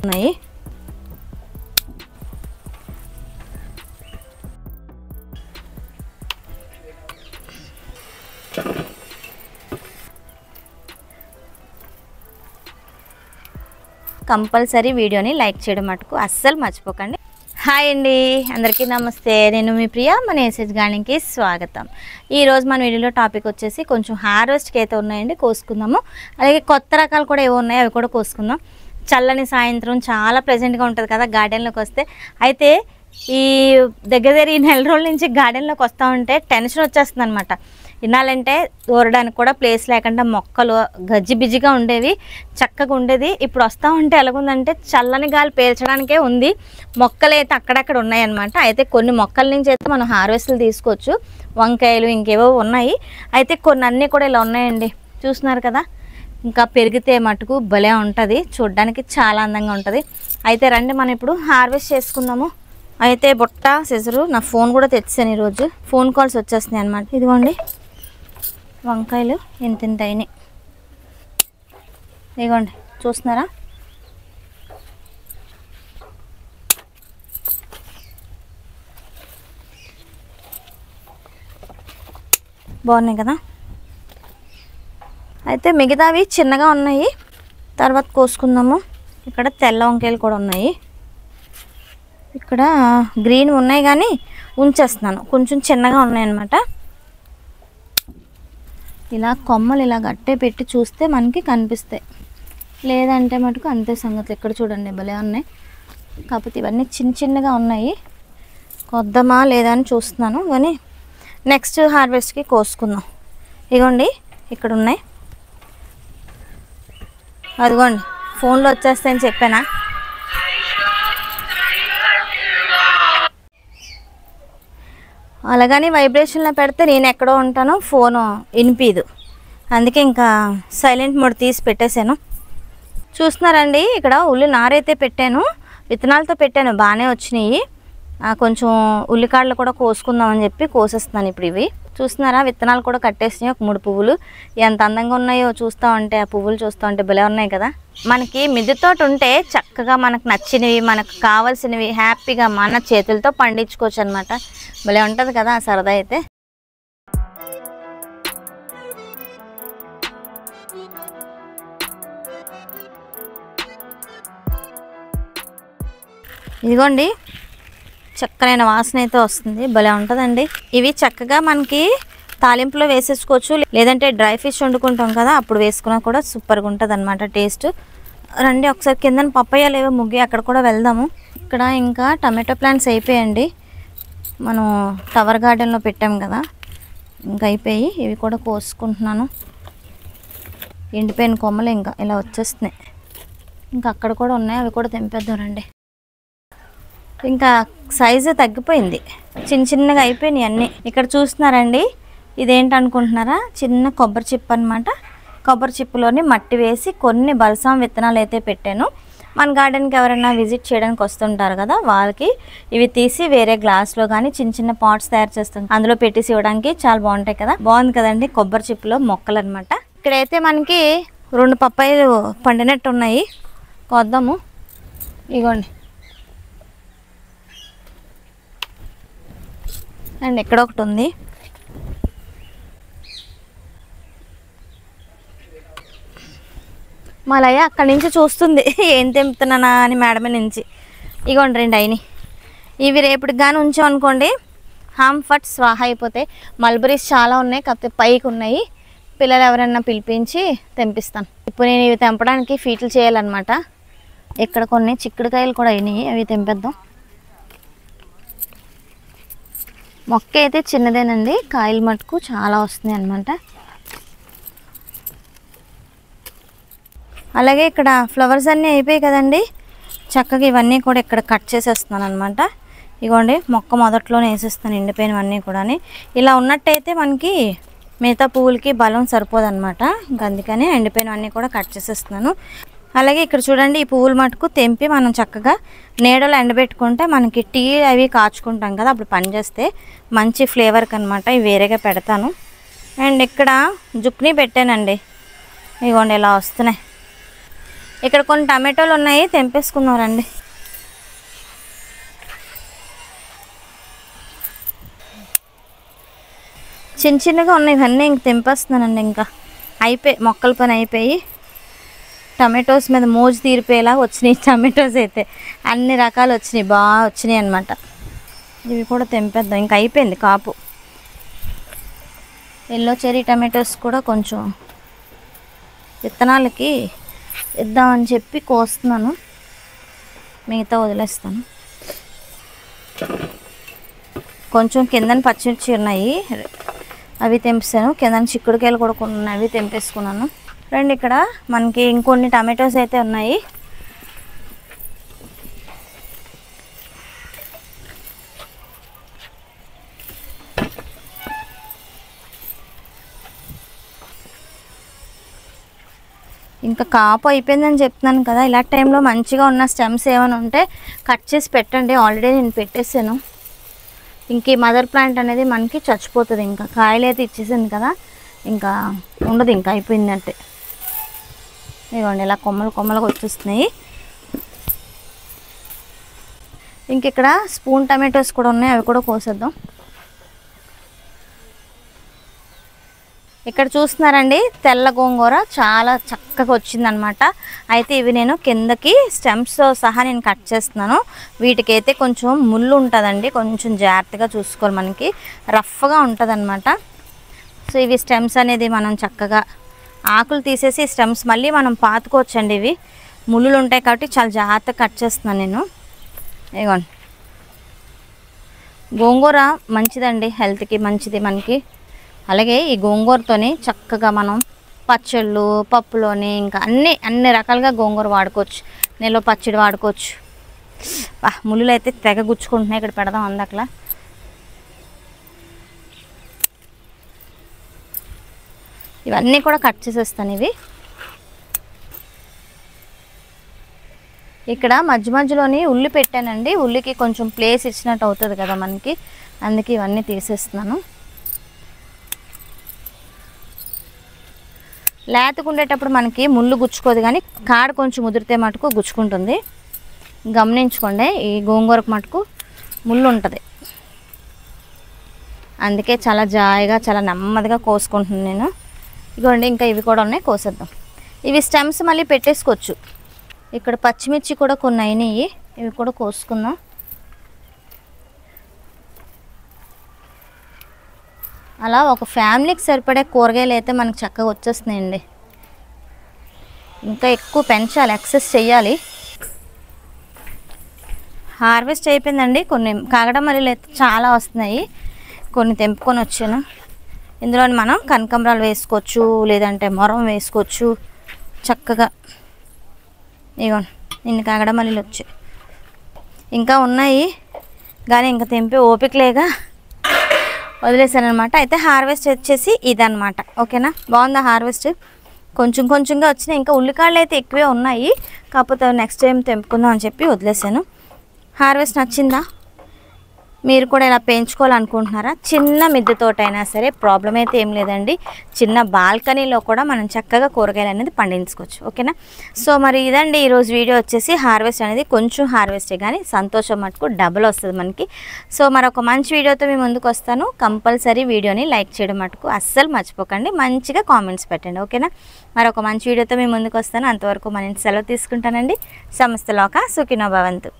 ఉన్నాయి. కంపల్సరీ వీడియోని లైక్ చేయడం మటుకు అస్సలు మర్చిపోకండి. హాయ్ అండి, అందరికీ నమస్తే. నేను మీ ప్రియా, మన ఎస్ఎస్ గార్డెన్కి స్వాగతం. ఈరోజు మన వీడియోలో టాపిక్ వచ్చేసి కొంచెం హార్వెస్ట్కి అయితే ఉన్నాయండి, కోసుకుందాము. అలాగే కొత్త రకాలు కూడా ఏవో ఉన్నాయి, అవి కూడా కోసుకుందాం. చల్లని సాయంత్రం చాలా ప్లెజెంట్గా ఉంటుంది కదా గార్డెన్లోకి వస్తే. అయితే ఈ దగ్గర ఈ నెల రోజుల నుంచి గార్డెన్లోకి వస్తూ ఉంటే టెన్షన్ వచ్చేస్తుంది అనమాట. వినాలంటే ఊరడానికి కూడా ప్లేస్ లేకుండా మొక్కలు గజ్జి బిజిగా ఉండేవి, చక్కగా ఉండేది. ఇప్పుడు వస్తూ ఉంటే ఎలాగుందంటే చల్లని గాలి పీల్చడానికే ఉంది. మొక్కలు అయితే అక్కడక్కడ ఉన్నాయన్నమాట. అయితే కొన్ని మొక్కల నుంచి అయితే మనం హార్వెస్ట్లు తీసుకోవచ్చు. వంకాయలు ఇంకేవో ఉన్నాయి. అయితే కొన్ని అన్నీ కూడా ఇలా ఉన్నాయండి, చూస్తున్నారు కదా. ఇంకా పెరిగితే మటుకు భలే ఉంటుంది, చూడడానికి చాలా అందంగా ఉంటుంది. అయితే రండి మనం ఇప్పుడు హార్వెస్ట్ చేసుకుందాము. అయితే బుట్ట సిజరు, నా ఫోన్ కూడా తెచ్చాను. ఈరోజు ఫోన్ కాల్స్ వచ్చేస్తున్నాయి అనమాట. ఇదిగోండి వంకాయలు ఎంత అయినాయి, ఇదిగోండి చూస్తున్నారా. బాగున్నాయి కదా. అయితే మిగతావి చిన్నగా ఉన్నాయి, తర్వాత కోసుకుందాము. ఇక్కడ తెల్ల వంకాయలు కూడా ఉన్నాయి, ఇక్కడ గ్రీన్ ఉన్నాయి కానీ ఉంచేస్తున్నాను, కొంచెం చిన్నగా ఉన్నాయన్నమాట. ఇలా కొమ్మలు ఇలా గట్టే పెట్టి చూస్తే మనకి కనిపిస్తాయి, లేదంటే మటుకు అంతే సంగతులు. ఇక్కడ చూడండి భలే ఉన్నాయి, కాకపోతే ఇవన్నీ చిన్న చిన్నగా ఉన్నాయి. కొద్దామా లేదా అని చూస్తున్నాను, కానీ నెక్స్ట్ హార్వెస్ట్కి కోసుకుందాం. ఇగోండి ఇక్కడ ఉన్నాయి, అదిగోండి ఫోన్లో వచ్చేస్తాయని చెప్పానా. అలాగని వైబ్రేషన్లో పెడితే నేను ఎక్కడో ఉంటానో ఫోను వినిపించదు, అందుకే ఇంకా సైలెంట్ మోడ్ తీసి పెట్టేశాను. చూస్తున్నారండి, ఇక్కడ ఉల్లి నారైతే పెట్టాను, విత్తనాలతో పెట్టాను, బాగానే వచ్చినాయి. కొంచెం ఉల్లికాడలు కూడా కోసుకుందామని చెప్పి కోసేస్తున్నాను ఇప్పుడు. ఇవి చూస్తున్నారా, విత్తనాలు కూడా కట్టేసినాయి. ఒక 3 పువ్వులు ఎంత అందంగా ఉన్నాయో చూస్తూ ఉంటే, ఆ పువ్వులు చూస్తూ ఉంటే భలే ఉన్నాయి కదా. మనకి మిద్దె తోట ఉంటే చక్కగా మనకు నచ్చినవి, మనకు కావాల్సినవి హ్యాపీగా మన చేతులతో పండించుకోవచ్చు అనమాట. భలే ఉంటుంది కదా ఆ సరదా అయితే. ఇదిగోండి చక్కనైన వాసన అయితే వస్తుంది, భలే ఉంటుందండి. ఇవి చక్కగా మనకి తాలింపులో వేసేసుకోవచ్చు, లేదంటే డ్రై ఫిష్ వండుకుంటాం కదా అప్పుడు వేసుకున్నా కూడా సూపర్గా ఉంటుంది అనమాట టేస్ట్. రండి ఒకసారి కింద పప్పయ్య లేవో ముగ్గి అక్కడ కూడా వెళ్దాము. ఇక్కడ ఇంకా టమాటో ప్లాంట్స్ అయిపోయాయండి, మనం టవర్ గార్డెన్లో పెట్టాం కదా, ఇంకా అయిపోయి. ఇవి కూడా కోసుకుంటున్నాను. ఎండిపోయిన కొమ్మలు ఇంకా ఇలా వచ్చేస్తున్నాయి, ఇంకా అక్కడ కూడా ఉన్నాయి, అవి కూడా తెంపేద్దాం రండి. ఇంకా సైజు తగ్గిపోయింది, చిన్న చిన్నగా అయిపోయినాయి అన్నీ. ఇక్కడ చూస్తున్నారండి, ఇదేంటి అనుకుంటున్నారా, చిన్న కొబ్బరి చిప్ప అనమాట. కొబ్బరి చిప్పులోని మట్టి వేసి కొన్ని బల్సాం విత్తనాలు అయితే పెట్టాను. మన గార్డెన్కి ఎవరైనా విజిట్ చేయడానికి వస్తుంటారు కదా, వాళ్ళకి ఇవి తీసి వేరే గ్లాస్లో కానీ చిన్న చిన్న పాట్స్ తయారు చేస్తాం, అందులో పెట్టేసి ఇవ్వడానికి చాలా బాగుంటాయి కదా. బాగుంది కదండి కొబ్బరి చిప్పులో మొక్కలు అనమాట. ఇక్కడైతే మనకి 2 పప్పాయలు పండినట్టు ఉన్నాయి, కొద్దాము. ఇగోండి అండ్ ఇక్కడ ఒకటి ఉంది. మలయ్య అక్కడి నుంచి చూస్తుంది ఏం తెంపుతున్నానా అని మేడమే నుంచి. ఇగోండి 2 అయినాయి. ఇవి రేపటికి కానీ ఉంచామనుకోండి హామ్ ఫట్ స్వాహ అయిపోతాయి. మల్బరీస్ చాలా ఉన్నాయి, కాకపోతే పైకి ఉన్నాయి. పిల్లలు ఎవరైనా పిలిపించి తెంపిస్తాను. ఇప్పుడు నేను ఇవి తెంపడానికి ఫీట్లు చేయాలన్నమాట. ఇక్కడ కొన్ని చిక్కుడుకాయలు కూడా అయినాయి, అవి తెంపేద్దాం. మొక్క అయితే చిన్నదేనండి, కాయలు మటుకు చాలా వస్తున్నాయి అన్నమాట. అలాగే ఇక్కడ ఫ్లవర్స్ అన్నీ అయిపోయాయి కదండి, చక్కగా ఇవన్నీ కూడా ఇక్కడ కట్ చేసేస్తున్నాను అనమాట. ఇగోండి మొక్క మొదట్లోనే వేసేస్తాను ఎండిపోయినవన్నీ కూడా. ఇలా ఉన్నట్టయితే మనకి మిగతా పువ్వులకి బలం సరిపోదన్నమాట, ఇంకా అందుకని ఎండిపోయినవన్నీ కూడా కట్ చేసేస్తున్నాను. అలాగే ఇక్కడ చూడండి, ఈ పువ్వులు మటుకు తెంపి మనం చక్కగా నీడలో ఎండబెట్టుకుంటే మనకి టీ అవి కాచుకుంటాం కదా, అప్పుడు పని చేస్తే మంచి ఫ్లేవర్కి అనమాట. ఇవి వేరేగా పెడతాను. అండ్ ఇక్కడ జుక్ని పెట్టానండి, ఇగోండి ఇలా వస్తున్నాయి. ఇక్కడ కొన్ని టమాటోలు ఉన్నాయి, తెంపేసుకున్నారండి. చిన్న చిన్నగా ఉన్నాయి, ఇవన్నీ ఇంక తెంపేస్తున్నానండి. ఇంకా అయిపోయి మొక్కల పని అయిపోయి టమాటోస్ మీద మోజు తీరిపోయేలా వచ్చినాయి. టమాటోస్ అయితే అన్ని రకాలు వచ్చినాయి, బాగా వచ్చినాయి అన్నమాట. ఇవి కూడా తెంపేద్దాం, ఇంకా అయిపోయింది కాపు. ఎల్లో చెరీ టమాటోస్ కూడా కొంచెం విత్తనాలకి ఇద్దామని చెప్పి కోస్తున్నాను, మిగతా వదిలేస్తాను. కొంచెం కిందన పచ్చిమిర్చి ఉన్నాయి, అవి తెంపేసాను. కిందన చిక్కుడుకాయలు కూడా కొన్ని ఉన్నాయి, అవి తెంపేసుకున్నాను. రండి, ఇక్కడ మనకి ఇంకొన్ని టమాటోస్ అయితే ఉన్నాయి. ఇంకా కాపు అయిపోయిందని చెప్తున్నాను కదా, ఇలా టైంలో మంచిగా ఉన్న స్టెమ్స్ ఏమైనా ఉంటే కట్ చేసి పెట్టండి. ఆల్రెడీ నేను పెట్టేసాను. ఇంక ఈ మదర్ ప్లాంట్ అనేది మనకి చచ్చిపోతుంది. ఇంకా కాయలు అయితే ఇచ్చేసింది కదా, ఇంకా ఉండదు, ఇంకా అయిపోయిందంటే. ఇదిగోండి ఇలా కొమ్మలు కొమ్మలుగా వచ్చేస్తున్నాయి. ఇంక ఇక్కడ స్పూన్ టమాటోస్ కూడా ఉన్నాయి, అవి కూడా కోసేద్దాం. ఇక్కడ చూస్తున్నారండి, తెల్ల గోంగూర చాలా చక్కగా వచ్చిందనమాట. అయితే ఇవి నేను కిందకి స్టెమ్స్తో సహా నేను కట్ చేస్తున్నాను. వీటికైతే కొంచెం ముళ్ళు ఉంటుందండి, కొంచెం జాగ్రత్తగా చూసుకోవాలి, మనకి రఫ్గా ఉంటుంది అనమాట. సో ఇవి స్టెమ్స్ అనేది మనం చక్కగా ఆకులు తీసేసి స్టెమ్స్ మళ్ళీ మనం పాతుకోవచ్చండి. ఇవి ముళ్ళులు ఉంటాయి కాబట్టి చాలా జాగ్రత్తగా కట్ చేస్తున్నాను నేను. ఇదిగోండి, గోంగూర మంచిదండి, హెల్త్కి మంచిది మనకి. అలాగే ఈ గోంగూరతోని చక్కగా మనం పచ్చళ్ళు, పప్పులోని ఇంకా అన్ని రకాలుగా గోంగూర వాడుకోవచ్చు. నెలలో పచ్చడి వాడుకోవచ్చు. ముళ్ళు అయితే తెగ గుచ్చుకుంటున్నాయి, ఇక్కడ పెడదాం అందకలా. ఇవన్నీ కూడా కట్ చేసేస్తాను. ఇవి ఇక్కడ మధ్య మధ్యలోని ఉల్లి పెట్టానండి, ఉల్లికి కొంచెం ప్లేస్ ఇచ్చినట్టు అవుతుంది కదా మనకి, అందుకే ఇవన్నీ తీసేస్తున్నాను. లేతకుండేటప్పుడు మనకి ముళ్ళు గుచ్చుకోదు, కానీ కాడ కొంచెం ముదిరితే మటుకు గుచ్చుకుంటుంది. గమనించుకోండి, ఈ గోంగూరకు మటుకు ముళ్ళు ఉంటుంది, అందుకే చాలా జాయిగా చాలా నెమ్మదిగా కోసుకుంటున్నాను నేను. ఇదిగోండి, ఇంకా ఇవి కూడా ఉన్నాయి, కోసేద్దాం. ఇవి స్టెమ్స్ మళ్ళీ పెట్టేసుకోవచ్చు. ఇక్కడ పచ్చిమిర్చి కూడా కొన్ని అయినాయి, ఇవి కూడా కోసుకుందాం. అలా ఒక ఫ్యామిలీకి సరిపడే కూరగాయలు అయితే మనకు చక్కగా వచ్చేస్తున్నాయండి. ఇంకా ఎక్కువ పెంచాలి, ఎక్సెస్ చేయాలి. హార్వెస్ట్ అయిపోయిందండి. కొన్ని కాగడమల్లిలు అయితే చాలా వస్తున్నాయి, కొన్ని తెంపుకొని వచ్చాను. ఇందులో మనం కనకాంబరాలు వేసుకోవచ్చు, లేదంటే మొరం వేసుకోవచ్చు చక్కగా. ఇగోండి, ఇన్ని కాగడమల్లిలు వచ్చాయి, ఇంకా ఉన్నాయి కానీ ఇంకా తెంపే ఓపిక లేక వదిలేసాను అనమాట. అయితే హార్వెస్ట్ వచ్చేసి ఇదనమాట. ఓకేనా, బాగుందా హార్వెస్ట్? కొంచెం కొంచెంగా వచ్చినాయి, ఇంకా ఉల్లికాయలు అయితే ఎక్కువే ఉన్నాయి, కాకపోతే నెక్స్ట్ టైం తెంపుకుందాం అని చెప్పి వదిలేసాను. హార్వెస్ట్ నచ్చిందా? మీరు కూడా ఇలా పెంచుకోవాలనుకుంటున్నారా? చిన్న మిద్దె తోట అయినా సరే ప్రాబ్లం అయితే ఏం లేదండి. చిన్న బాల్కనీలో కూడా మనం చక్కగా కూరగాయలు అనేది పండించుకోవచ్చు. ఓకేనా, సో మరి ఇదండి ఈరోజు వీడియో వచ్చేసి. హార్వెస్ట్ అనేది కొంచెం హార్వెస్టే కానీ సంతోషం మటుకు డబుల్ వస్తుంది మనకి. సో మరొక మంచి వీడియోతో మీ ముందుకు వస్తాను. కంపల్సరీ వీడియోని లైక్ చేయడం మటుకు అస్సలు మర్చిపోకండి, మంచిగా కామెంట్స్ పెట్టండి. ఓకేనా, మరొక మంచి వీడియోతో మీ ముందుకు వస్తాను. అంతవరకు మన సెలవు తీసుకుంటానండి. సమస్తలోక సుఖినో భవంతు.